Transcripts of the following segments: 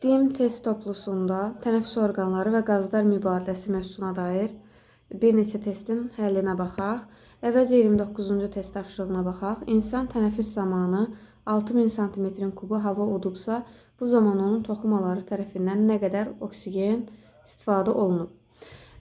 DİM test toplusunda tənəffüs orqanları və qazlar mübadiləsi mövzusuna dair bir neçə testin həllinə baxaq. Əvvəlcə 29-cu test tapşırığına baxaq. İnsan tənəffüs zamanı 6000 sm kubu hava udubsa, bu zaman onun toxumaları tərəfindən nə qədər oksigen istifadə olunub?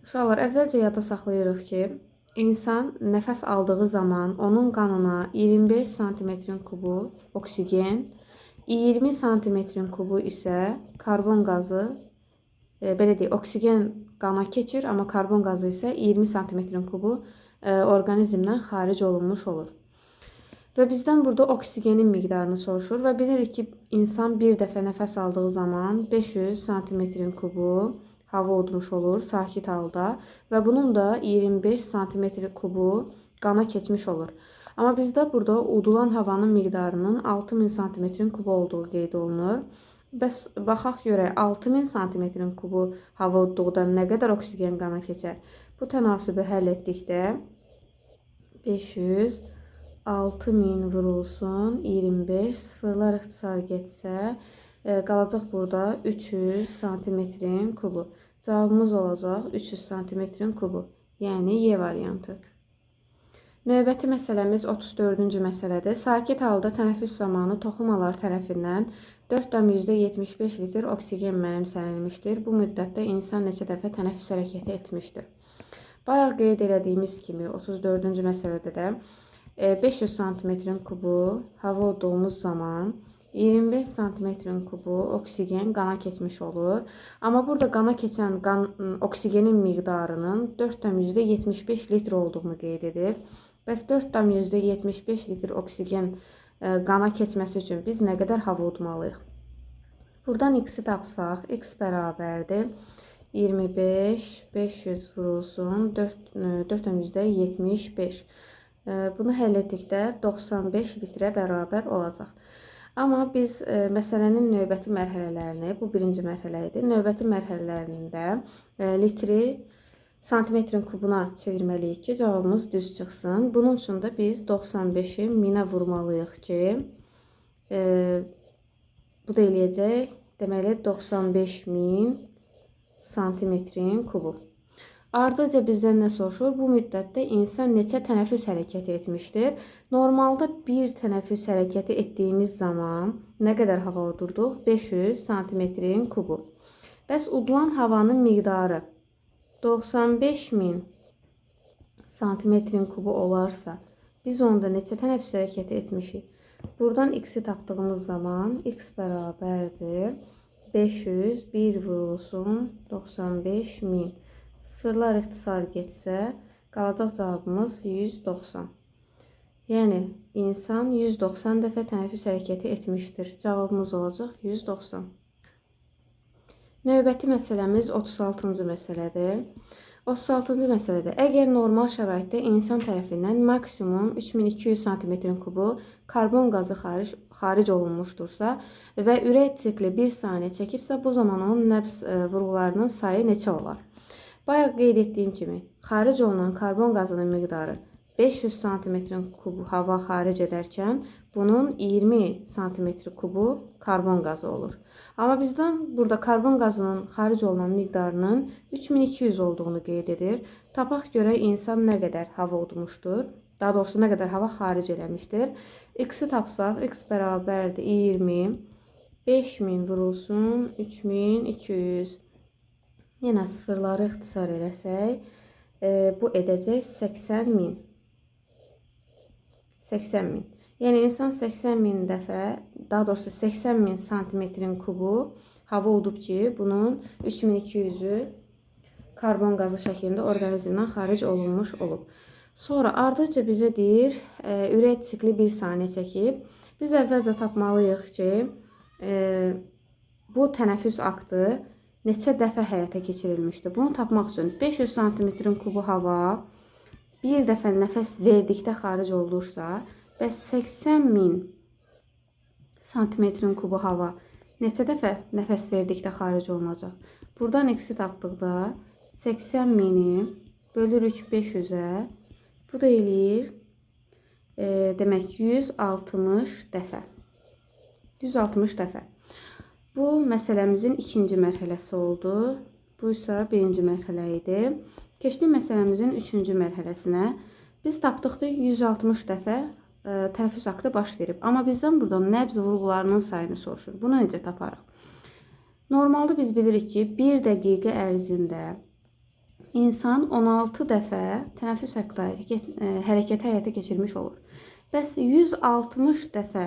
Uşaqlar, əvvəlcə yadda saxlayırıq ki, insan nəfəs aldığı zaman onun qanına 25 sm kubu oksigen, 20 sm kubu isə karbon qazı, belə deyək, oksigen qana keçir, amma karbon qazı isə 20 sm kubu orqanizmdən xaric olunmuş olur. Və bizdən burada oksigenin miqdarını soruşur və bilirik ki, insan bir dəfə nəfəs aldığı zaman 500 sm kubu hava udmuş olur sakit halda və bunun da 25 sm kubu qana keçmiş olur. Amma bizdə burada udulan havanın miqdarının 6000 sm kubu olduğu qeyd olunur. Bəs baxaq görək 6000 sm kubu hava udduqda nə qədər oksigen qana keçər? Bu tənasibi həll etdikdə 500 6000 vurulsun 25 sıfırlar ixtisar getsə qalacaq burada 300 sm kubu. Cavabımız olacaq 300 sm kubu. Yəni Y variantı. Növbəti məsələmiz 34-cü məsələdir. Sakit halda tənəffüs zamanı toxumalar tərəfindən 4,75 litr oksigen mənimsənilmişdir. Bu müddətdə insan neçə dəfə tənəffüs hərəkəti etmişdir? Bayaq qeyd elədiyimiz kimi 34-cü məsələdə də 500 sm kubu hava udduğumuz zaman 25 sm kubu oksigen qana keçmiş olur. Amma burada qana keçən oksigenin miqdarının 4,75 litr olduğunu qeyd edir. Bəs 4,75 litr oksigen qana keçməsi üçün biz nə qədər hava udmalıyıq? Buradan x-i tapsaq, x bərabərdir 25, 500 vurulsun 4,75. Bunu həll etdikdə 95 litrə bərabər olacaq. Amma biz məsələnin növbəti mərhələlərini, bu birinci mərhələ idi, növbəti mərhələlərində litri santimetrin kubuna çevirməliyik ki, cavabımız düz çıxsın. Bunun üçün də biz 95-i 1000-ə vurmalıyıq ki, bu da eləyəcək, deməli 95.000 santimetrin kubu. Ardıca bizdən nə soruşur? Bu müddətdə insan neçə tənəffüs hərəkəti etmişdir? Normalda bir tənəffüs hərəkəti etdiyimiz zaman nə qədər hava udurduq? 500 santimetrin kubu. Bəs udulan havanın miqdarı 95.000 santimetrin kubu olarsa, biz onda neçə tənəffüs hərəkəti etmişik? Buradan x-i tapdığımız zaman x bərabərdir 500, 1 vurulsun 95.000. Sıfırlar ixtisar getsə, qalacaq cavabımız 190. Yəni, insan 190 dəfə tənəffüs hərəkəti etmişdir. Cavabımız olacaq 190. Növbəti məsələmiz 36-cı məsələdir. 36-cı məsələdə, əgər normal şəraitdə insan tərəfindən maksimum 3200 sm kubu karbon qazı xaric olunmuşdursa və ürək sikli 1 saniyə çəkibsə, bu zaman onun nəbz vurğularının sayı neçə olar? Bayaq qeyd etdiyim kimi, xaric olunan karbon qazının miqdarı 500 sm kubu hava xaric edərkən, bunun 20 sm kubu karbon qazı olur. Amma bizdən burada karbon qazının xaric olunan miqdarının 3200 olduğunu qeyd edir. Tapaq görək insan nə qədər hava udmuşdur, daha doğrusu nə qədər hava xaric eləmişdir. X-i tapsaq, x bərabərdir 20, 5000 vurulsun 3200. Yenə sıfırları ixtisar eləsək, bu edəcək 80.000. 80.000. Yəni insan 80.000 dəfə, daha doğrusu 80.000 santimetrin kubu hava udub ki, bunun 3200-ü karbon qazı şəklində orqanizmdən xaric olunmuş olub. Sonra ardıca bizə deyir, ürək sikli 1 saniyə çəkib. Biz əvvəlcə tapmalıyıq ki, bu tənəffüs aktı neçə dəfə həyata keçirilmişdir. Bunu tapmaq üçün 500 santimetrin kubu hava bir dəfə nəfəs verdikdə xaric olursa, bəs 80.000 santimetrin kubu hava neçə dəfə nəfəs verdikdə xaric olunacaq? Buradan x-i tapdıqda 80.000-i bölürük 500-ə. Bu da eləyir, demək 160 dəfə. 160 dəfə. Bu məsələmizin ikinci mərhələsi oldu. Bu isə birinci mərhələ idi. Keçdik məsələmizin üçüncü mərhələsinə. Biz tapdıq ki, 160 dəfə tənəffüs aktı baş verib. Amma bizdən burada nəbz vurğularının sayını soruşur. Bunu necə taparıq? Normalda biz bilirik ki, 1 dəqiqə ərzində insan 16 dəfə tənəffüs aktı hərəkəti həyata keçirmiş olur. Bəs 160 dəfə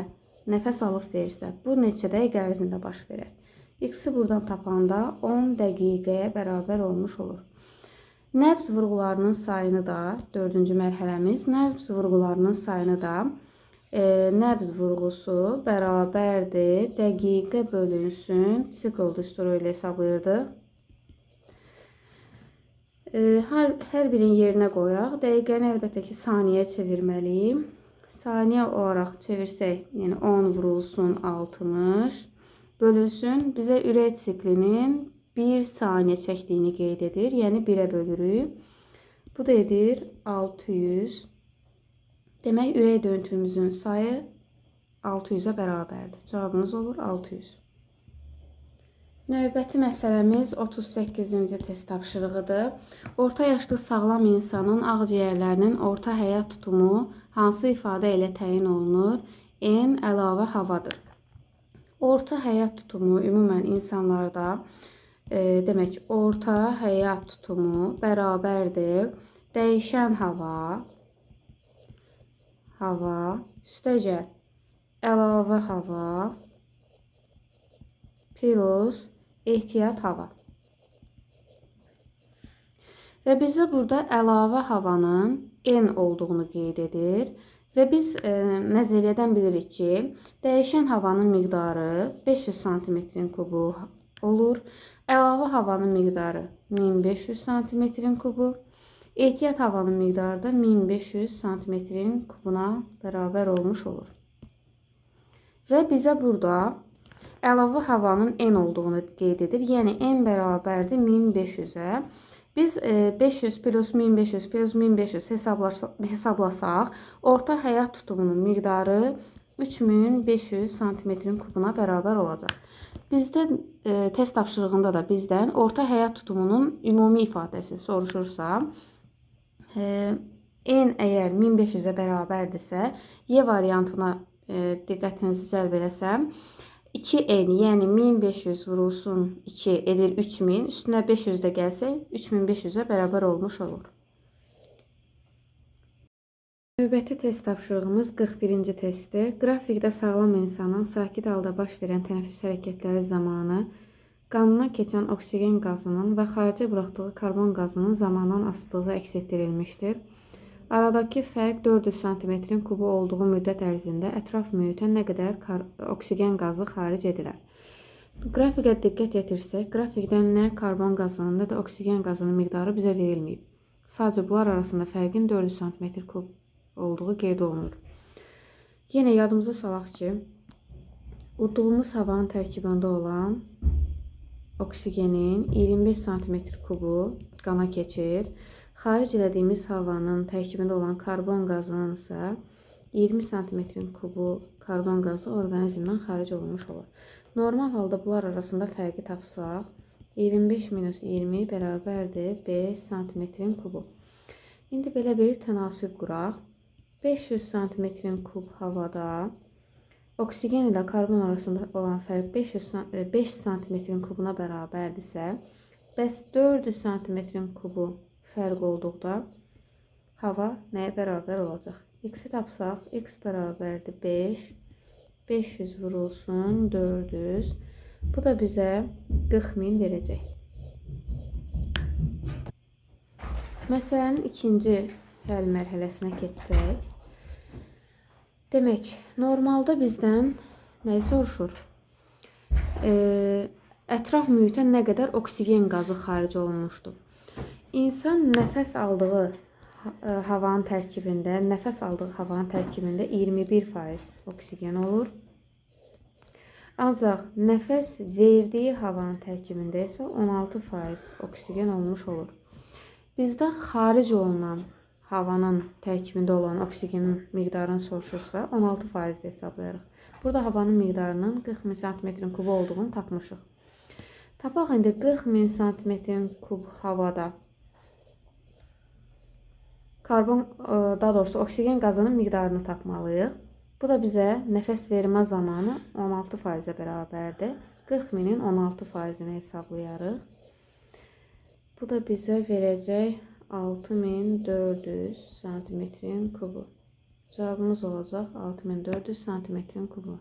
nəfəs alıb versə, bu neçə dəqiqə ərzində baş verər? X-i buradan tapanda 10 dəqiqəyə bərabər olmuş olur. Nəbz vurğularının sayını da, dördüncü mərhələmiz, nəbz vurğularının sayını da nəbz vurğusu bərabərdir, dəqiqə bölünsün, sikl düsturu ilə hesablayırdıq. Hər birinin yerinə qoyaq. Dəqiqəni əlbəttə ki, saniyəyə çevirməliyim. Saniyə olaraq çevirsək, yəni 10 vurulsun 60 bölünsün. Bizə ürək siklinin 1 saniyə çəkdiyini qeyd edir. Yəni 1-ə bölürük. Bu da edir 600. Demək, ürək döyüntümüzün sayı 600-ə bərabərdir. Cavabımız olur 600. Növbəti məsələmiz 38-ci test tapşırığıdır. Orta yaşlı sağlam insanın ağciyərlərinin orta həyat tutumu hansı ifadə ilə təyin olunur? N əlavə havadır. Orta həyat tutumu ümumən insanlarda demək, orta həyat tutumu bərabərdir. Dəyişən hava, üstəcə əlavə hava plus ehtiyat hava. Və bizə burada əlavə havanın N olduğunu qeyd edir. Və biz nəzəriyyədən bilirik ki, dəyişən havanın miqdarı 500 santimetrin kubu olur. Əlavə havanın miqdarı 1500 santimetrin kubu. Ehtiyat havanın miqdarı da 1500 santimetrin kubuna bərabər olmuş olur. Və bizə burada əlavə havanın N olduğunu qeyd edir. Yəni, N bərabərdir 1500-ə. Biz 500 plus 1500 plus 1500 hesablasaq, orta həyat tutumunun miqdarı 3500 santimetrin kubuna bərabər olacaq. Bizdə test tapşırığında da bizdən orta həyat tutumunun ümumi ifadəsi soruşursa, N əgər 1500-ə bərabərdirsə, Y variantına diqqətinizi cəlb eləsəm, 2N, yəni 1500 vurulsun 2 edir 3000, üstünə 500 də gəlsək, 3500-ə bərabər olmuş olur. Növbəti test tapşırığımız 41-ci testdir. Qrafikdə sağlam insanın sakit halda baş verən tənəffüs hərəkətləri zamanı qanına keçən oksigen qazının və xaricə buraxdığı karbon qazının zamandan asılılığı əks etdirilmişdir. Aradakı fərq 400 santimetrin kubu olduğu müddət ərzində ətraf mühitə nə qədər oksigen qazı xaric edilər. Qrafikə diqqət yetirsək, qrafikdən nə karbon qazının, nə də oksigen qazının miqdarı bizə verilməyib. Sadəcə bunlar arasında fərqin 400 santimetr kub olduğu qeyd olunur. Yenə yadımıza salaq ki, udduğumuz havanın tərkibində olan oksigenin 25 santimetr kubu qana keçir. Xaric elədiyimiz havanın tərkibində olan karbon qazının isə 20 santimetrin kubu karbon qazı orqanizmdən xaric olunmuş olur. Normal halda bunlar arasında fərqi tapsaq, 25 minus 20 bərabərdir 5 santimetrin kubu. İndi belə bir tənasüb quraq. 500 santimetrin kub havada oksigen ilə karbon arasında olan fərq 5 santimetrin kubuna bərabərdirsə, bəs 400 santimetrin kubu fərq olduqda hava nəyə bərabər olacaq? X-i tapsaq, X bərabərdir 5, 500 vurulsun 400, bu da bizə 40.000 verəcək. Məsələnin ikinci həll mərhələsinə keçsək, demək, normalda bizdən nəyi soruşur? Ətraf mühitə nə qədər oksigen qazı xaric olunmuşdur? İnsan nəfəs aldığı havanın tərkibində 21% oksigen olur. Ancaq nəfəs verdiyi havanın tərkibində isə 16% oksigen olmuş olur. Bizdə xaric olunan havanın tərkibində olan oksigenin miqdarını soruşursa 16% hesablayarıq. Burada havanın miqdarının 40.000 santimetrin kubu olduğunu tapmışıq. Tapaq indi 40.000 santimetrin kub havada daha doğrusu oksigen qazının miqdarını tapmalıyıq. Bu da bizə nəfəs vermə zamanı 16%-ə bərabərdir. 40.000-in 16%-ni hesablayarıq. Bu da bizə verəcək 6400 santimetrin kubu. Cavabımız olacaq 6400 santimetrin kubu.